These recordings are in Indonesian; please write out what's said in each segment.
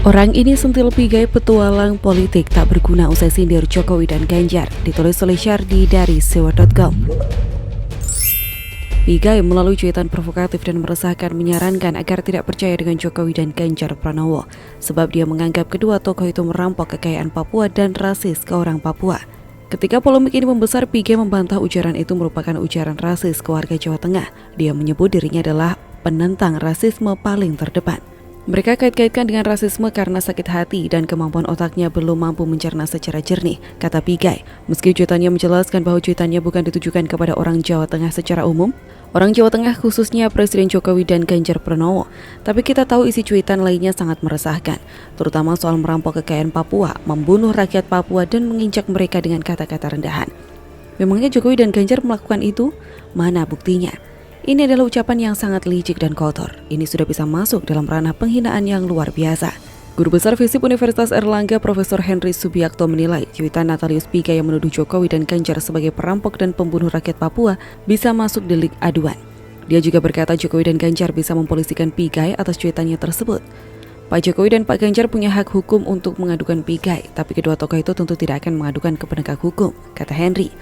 Orang ini sentil pigai petualang politik tak berguna usai sindir Jokowi dan Ganjar, ditulis oleh Syardi dari sewa.com. Pigai melalui cuitan provokatif dan meresahkan menyarankan agar tidak percaya dengan Jokowi dan Ganjar Pranowo, sebab dia menganggap kedua tokoh itu merampok kekayaan Papua dan rasis ke orang Papua. Ketika polemik ini membesar, Pigai membantah ujaran itu merupakan ujaran rasis ke warga Jawa Tengah. Dia menyebut dirinya adalah penentang rasisme paling terdepan. Mereka kait-kaitkan dengan rasisme karena sakit hati dan kemampuan otaknya belum mampu mencerna secara jernih, kata Pigai. Meski cuitannya menjelaskan bahwa cuitannya bukan ditujukan kepada orang Jawa Tengah secara umum, orang Jawa Tengah khususnya Presiden Jokowi dan Ganjar Pranowo, tapi kita tahu isi cuitan lainnya sangat meresahkan, terutama soal merampok kekayaan Papua, membunuh rakyat Papua dan menginjak mereka dengan kata-kata rendahan. Memangnya Jokowi dan Ganjar melakukan itu? Mana buktinya? Ini adalah ucapan yang sangat licik dan kotor. Ini sudah bisa masuk dalam ranah penghinaan yang luar biasa. Guru Besar Fisip Universitas Erlangga Profesor Henry Subiakto menilai cuitan Natalius Pigai yang menuduh Jokowi dan Ganjar sebagai perampok dan pembunuh rakyat Papua bisa masuk delik aduan. Dia juga berkata Jokowi dan Ganjar bisa mempolisikan Pigai atas cuitannya tersebut. Pak Jokowi dan Pak Ganjar punya hak hukum untuk mengadukan Pigai, tapi kedua tokoh itu tentu tidak akan mengadukan ke penegak hukum, kata Henry.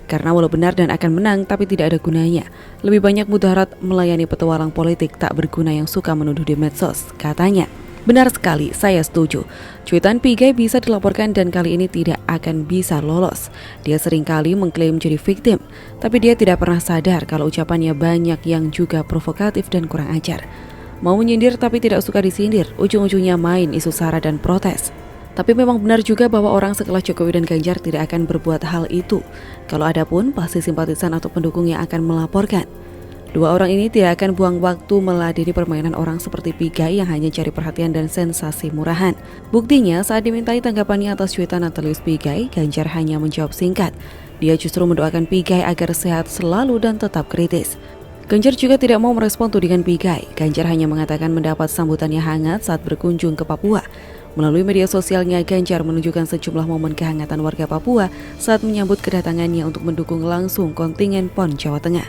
Karena walau benar dan akan menang, tapi tidak ada gunanya. Lebih banyak mudarat melayani petualang politik tak berguna yang suka menuduh di medsos, katanya. Benar sekali, saya setuju. Cuitan Pigai bisa dilaporkan dan kali ini tidak akan bisa lolos. Dia seringkali mengklaim jadi victim, tapi dia tidak pernah sadar kalau ucapannya banyak yang juga provokatif dan kurang ajar. Mau menyindir tapi tidak suka disindir, ujung-ujungnya main isu sara dan protes. Tapi memang benar juga bahwa orang sekelas Jokowi dan Ganjar tidak akan berbuat hal itu. Kalau ada pun, pasti simpatisan atau pendukung yang akan melaporkan. Dua orang ini tidak akan buang waktu meladeni permainan orang seperti Pigai yang hanya cari perhatian dan sensasi murahan. Buktinya, saat dimintai tanggapannya atas cuitan Natalius Pigai, Ganjar hanya menjawab singkat. Dia justru mendoakan Pigai agar sehat selalu dan tetap kritis. Ganjar juga tidak mau merespon tudingan Pigai. Ganjar hanya mengatakan mendapat sambutannya hangat saat berkunjung ke Papua. Melalui media sosialnya, Ganjar menunjukkan sejumlah momen kehangatan warga Papua saat menyambut kedatangannya untuk mendukung langsung kontingen PON Jawa Tengah.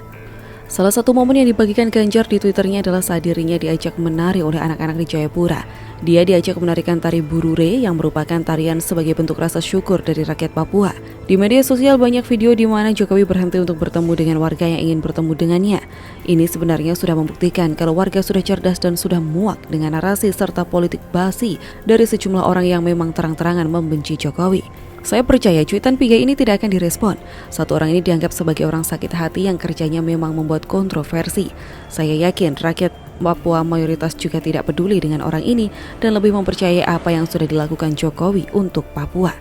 Salah satu momen yang dibagikan Ganjar di Twitternya adalah saat dirinya diajak menari oleh anak-anak di Jayapura. Dia diajak menarikan tari burure yang merupakan tarian sebagai bentuk rasa syukur dari rakyat Papua. Di media sosial banyak video di mana Jokowi berhenti untuk bertemu dengan warga yang ingin bertemu dengannya. Ini sebenarnya sudah membuktikan kalau warga sudah cerdas dan sudah muak dengan narasi serta politik basi dari sejumlah orang yang memang terang-terangan membenci Jokowi. Saya percaya cuitan Pigai ini tidak akan direspon. Satu orang ini dianggap sebagai orang sakit hati yang kerjanya memang membuat kontroversi. Saya yakin rakyat Papua mayoritas juga tidak peduli dengan orang ini dan lebih mempercayai apa yang sudah dilakukan Jokowi untuk Papua.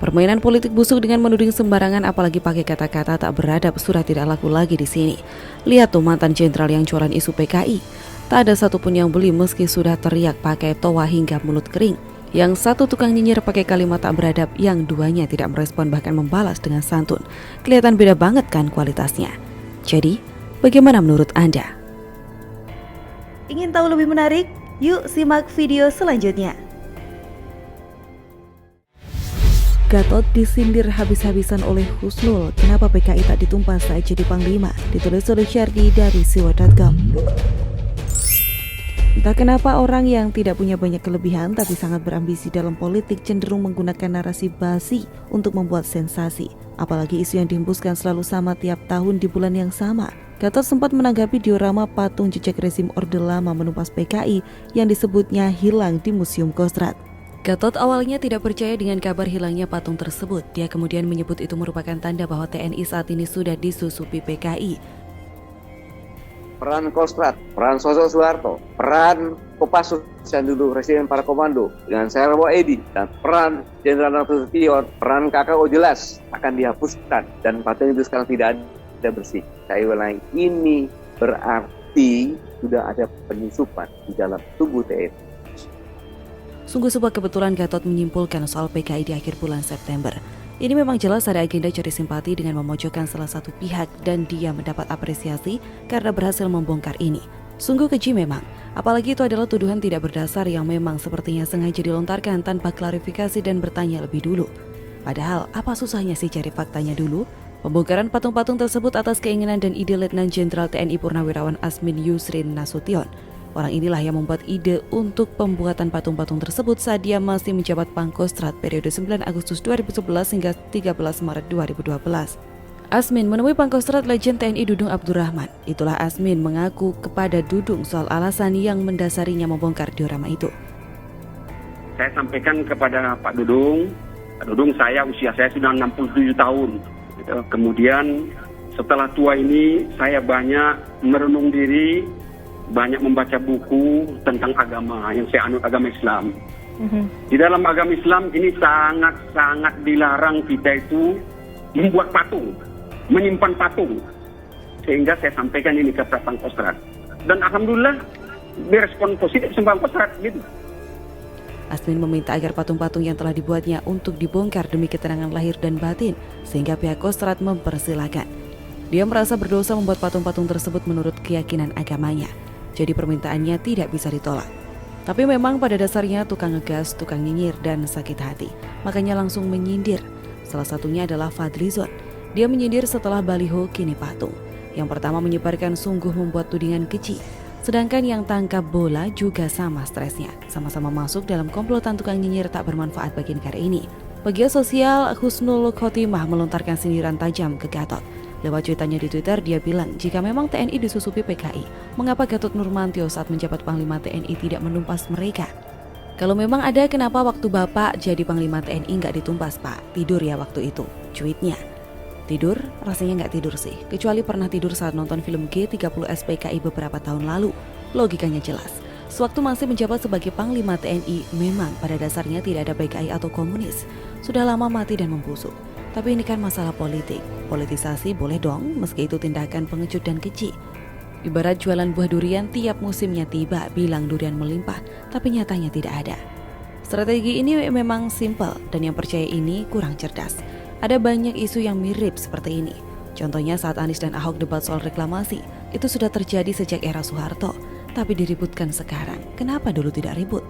Permainan politik busuk dengan menuding sembarangan apalagi pakai kata-kata tak beradab sudah tidak laku lagi di sini. Lihat tuh mantan jenderal yang jualan isu PKI. Tak ada satupun yang beli meski sudah teriak pakai toa hingga mulut kering. Yang satu tukang nyinyir pakai kalimat tak beradab, yang duanya tidak merespon bahkan membalas dengan santun. Kelihatan beda banget kan kualitasnya. Jadi, bagaimana menurut Anda? Ingin tahu lebih menarik? Yuk simak video selanjutnya. Gatot disindir habis-habisan oleh Husnul. Kenapa PKI tak ditumpah saat jadi Panglima? Ditulis oleh Syardi dari sewa.com. Entah kenapa orang yang tidak punya banyak kelebihan tapi sangat berambisi dalam politik cenderung menggunakan narasi basi untuk membuat sensasi. Apalagi isu yang dihembuskan selalu sama tiap tahun di bulan yang sama. Gatot sempat menanggapi diorama patung jejak rezim Orde Lama menumpas PKI yang disebutnya hilang di Museum Kostrad. Gatot awalnya tidak percaya dengan kabar hilangnya patung tersebut. Dia kemudian menyebut itu merupakan tanda bahwa TNI saat ini sudah disusupi PKI. Peran Kostrad, peran Sosok Soeharto, peran Kopassus yang dulu Residen Para Komando dengan Serwo Edi, dan peran Jenderal Nasution, peran KKO jelas akan dihapuskan dan patung itu sekarang tidak ada bersih. Saya ulangi, ini berarti sudah ada penyusupan di dalam tubuh TNI. Sungguh sebuah kebetulan Gatot menyimpulkan soal PKI di akhir bulan September. Ini memang jelas ada agenda cari simpati dengan memojokkan salah satu pihak dan dia mendapat apresiasi karena berhasil membongkar ini. Sungguh keji memang, apalagi itu adalah tuduhan tidak berdasar yang memang sepertinya sengaja dilontarkan tanpa klarifikasi dan bertanya lebih dulu. Padahal apa susahnya sih cari faktanya dulu? Pembongkaran patung-patung tersebut atas keinginan dan ide Letnan Jenderal TNI Purnawirawan Asmin Yusrin Nasution. Orang inilah yang membuat ide untuk pembuatan patung-patung tersebut saat dia masih menjabat Pangkostrat periode 9 Agustus 2011 hingga 13 Maret 2012. Asmin menemui Pangkostrat legend TNI Dudung Abdurrahman. Itulah Asmin mengaku kepada Dudung soal alasan yang mendasarinya membongkar diorama itu. Saya sampaikan kepada Pak Dudung, usia saya sudah 67 tahun. Kemudian setelah tua ini saya banyak merenung diri, banyak membaca buku tentang agama yang saya anut, agama Islam. Di dalam agama Islam ini sangat-sangat dilarang kita itu membuat patung, menyimpan patung. Sehingga saya sampaikan ini ke Pangkostrat. Dan alhamdulillah direspon positif sama Pangkostrat gitu. Asmin meminta agar patung-patung yang telah dibuatnya untuk dibongkar demi ketenangan lahir dan batin, sehingga pihak Kostrat mempersilahkan. Dia merasa berdosa membuat patung-patung tersebut menurut keyakinan agamanya. Jadi permintaannya tidak bisa ditolak. Tapi memang pada dasarnya tukang ngegas, tukang nyinyir, dan sakit hati. Makanya langsung menyindir. Salah satunya adalah Fadlizon. Dia menyindir setelah baliho kini patung. Yang pertama menyebarkan sungguh membuat tudingan keji. Sedangkan yang tangkap bola juga sama stresnya. Sama-sama masuk dalam komplotan tukang nyinyir tak bermanfaat bagi negara ini. Pegiat sosial Husnul Khotimah melontarkan sindiran tajam ke Gatot. Lewat cuitannya di Twitter, dia bilang jika memang TNI disusupi PKI, mengapa Gatot Nurmantio saat menjabat Panglima TNI tidak menumpas mereka? Kalau memang ada, kenapa waktu Bapak jadi Panglima TNI nggak ditumpas, Pak? Tidur ya waktu itu, cuitnya. Tidur? Rasanya nggak tidur sih, kecuali pernah tidur saat nonton film G30 SPKI beberapa tahun lalu. Logikanya jelas. Sewaktu masih menjabat sebagai Panglima TNI, memang pada dasarnya tidak ada PKI atau komunis. Sudah lama mati dan membusuk. Tapi ini kan masalah politik. Politisasi boleh dong, meski itu tindakan pengecut dan keji. Ibarat jualan buah durian tiap musimnya tiba, bilang durian melimpah, tapi nyatanya tidak ada. Strategi ini memang simpel, dan yang percaya ini kurang cerdas. Ada banyak isu yang mirip seperti ini. Contohnya saat Anies dan Ahok debat soal reklamasi, itu sudah terjadi sejak era Soeharto, tapi diributkan sekarang. Kenapa dulu tidak ribut?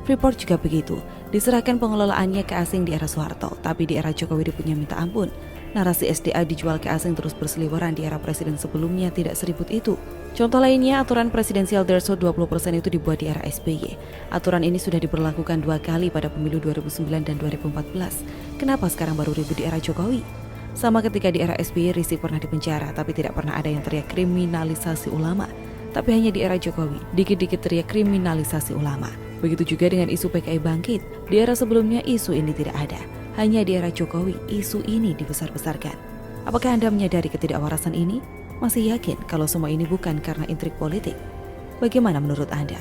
Freeport juga begitu, diserahkan pengelolaannya ke asing di era Soeharto, tapi di era Jokowi ributnya minta ampun. Narasi SDA dijual ke asing terus berseliweran di era presiden sebelumnya tidak seribut itu. Contoh lainnya, aturan presidensial threshold 20% itu dibuat di era SBY. Aturan ini sudah diberlakukan 2 kali pada pemilu 2009 dan 2014. Kenapa sekarang baru ribut di era Jokowi? Sama ketika di era SBY, Rizik pernah dipenjara, tapi tidak pernah ada yang teriak kriminalisasi ulama. Tapi hanya di era Jokowi, dikit-dikit teriak kriminalisasi ulama. Begitu juga dengan isu PKI bangkit. Di era sebelumnya isu ini tidak ada. Hanya di era Jokowi isu ini dibesar-besarkan. Apakah Anda menyadari ketidakwarasan ini? Masih yakin kalau semua ini bukan karena intrik politik? Bagaimana menurut Anda?